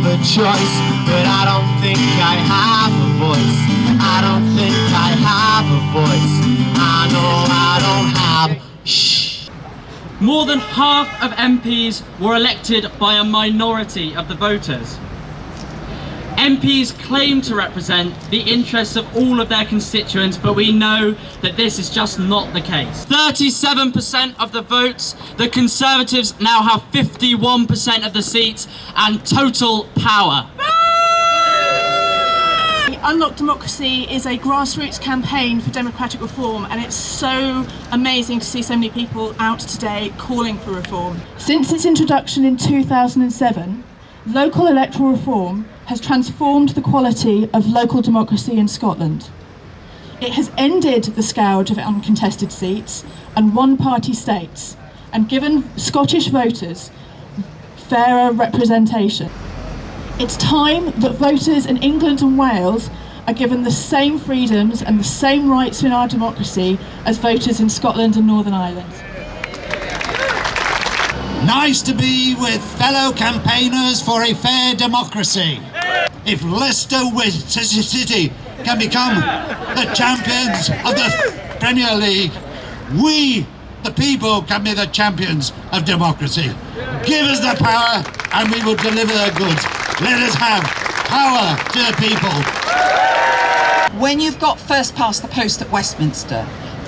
a choice, but I don't think I have a voice. I don't think I have a voice. I know I don't have. Shh. More than half of MPs were elected by a minority of the voters. MPs claim to represent the interests of all of their constituents, but we know that this is just not the case. 37% of the votes, the Conservatives now have 51% of the seats and total power. Unlock Democracy is a grassroots campaign for democratic reform, and it's so amazing to see so many people out today calling for reform. Since its introduction in 2007, local electoral reform has transformed the quality of local democracy in Scotland. It has ended the scourge of uncontested seats and one-party states and given Scottish voters fairer representation. It's time that voters in England and Wales are given the same freedoms and the same rights in our democracy as voters in Scotland and Northern Ireland. Nice to be with fellow campaigners for a fair democracy. If Leicester City can become the champions of the Premier League, we, the people, can be the champions of democracy. Give us the power and we will deliver the goods. Let us have power to the people. When you've got first past the post at Westminster,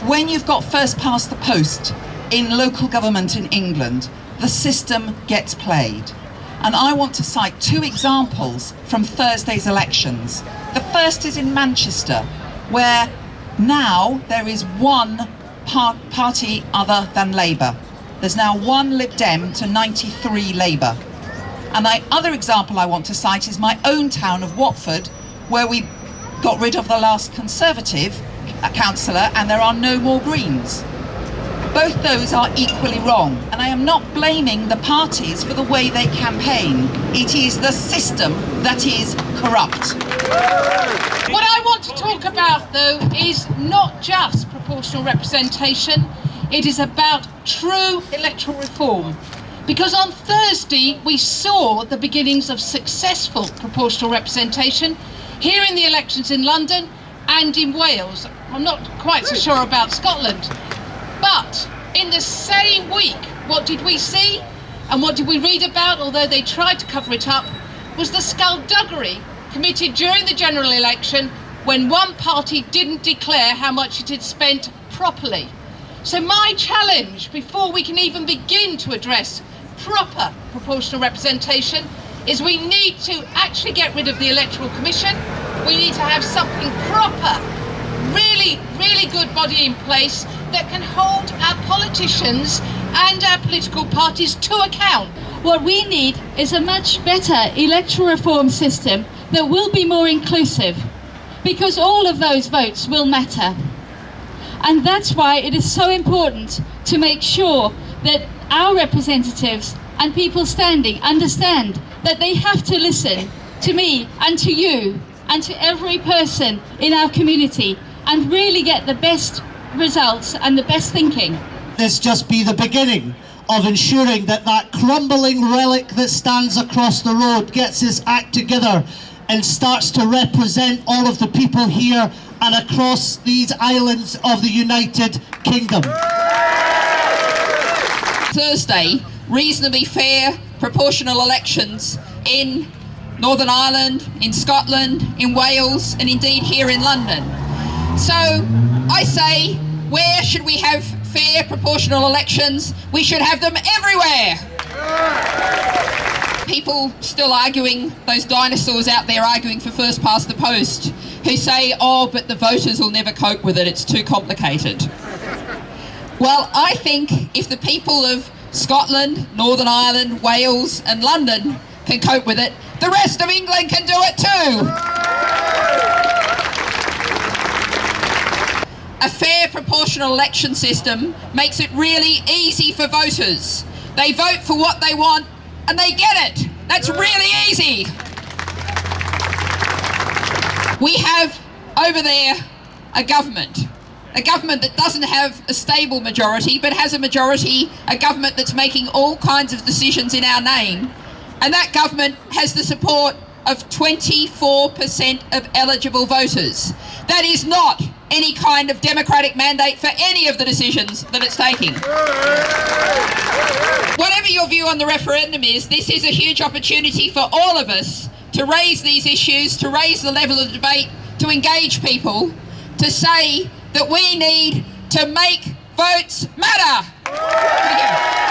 when you've got first past the post in local government in England, the system gets played. And I want to cite two examples from Thursday's elections. The first is in Manchester, where now there is one party other than Labour. There's now one Lib Dem to 93 Labour. And the other example I want to cite is my own town of Watford, where we got rid of the last Conservative councillor and there are no more Greens. Both those are equally wrong, and I am not blaming the parties for the way they campaign. It is the system that is corrupt. What I want to talk about, though, is not just proportional representation, it is about true electoral reform. Because on Thursday we saw the beginnings of successful proportional representation here in the elections in London and in Wales. I'm not quite so sure about Scotland. But in the same week, what did we see and what did we read about, although they tried to cover it up, was the skullduggery committed during the general election when one party didn't declare how much it had spent properly. So my challenge, before we can even begin to address proper proportional representation, is we need to actually get rid of the Electoral Commission. We need to have something proper, really good body in place that can hold our politicians and our political parties to account. What we need is a much better electoral reform system that will be more inclusive, because all of those votes will matter. And that's why it is so important to make sure that our representatives and people standing understand that they have to listen to me and to you and to every person in our community and really get the best results and the best thinking. This just be the beginning of ensuring that that crumbling relic that stands across the road gets its act together and starts to represent all of the people here and across these islands of the United Kingdom. Thursday, reasonably fair proportional elections in Northern Ireland, in Scotland, in Wales, and indeed here in London. So I say, where should we have fair proportional elections? We should have them everywhere. People still arguing, those dinosaurs out there arguing for first past the post, who say, oh, but the voters will never cope with it, it's too complicated. Well, I think if the people of Scotland, Northern Ireland, Wales and London can cope with it, the rest of England can do it too. A fair proportional election system makes it really easy for voters. They vote for what they want and they get it. That's really easy. We have over there a government that doesn't have a stable majority but has a majority, a government that's making all kinds of decisions in our name, And that government has the support of 24% of eligible voters. That is not any kind of democratic mandate for any of the decisions that it's taking. Whatever your view on the referendum is, this is a huge opportunity for all of us to raise these issues, to raise the level of debate, to engage people, to say that we need to make votes matter. Thank you.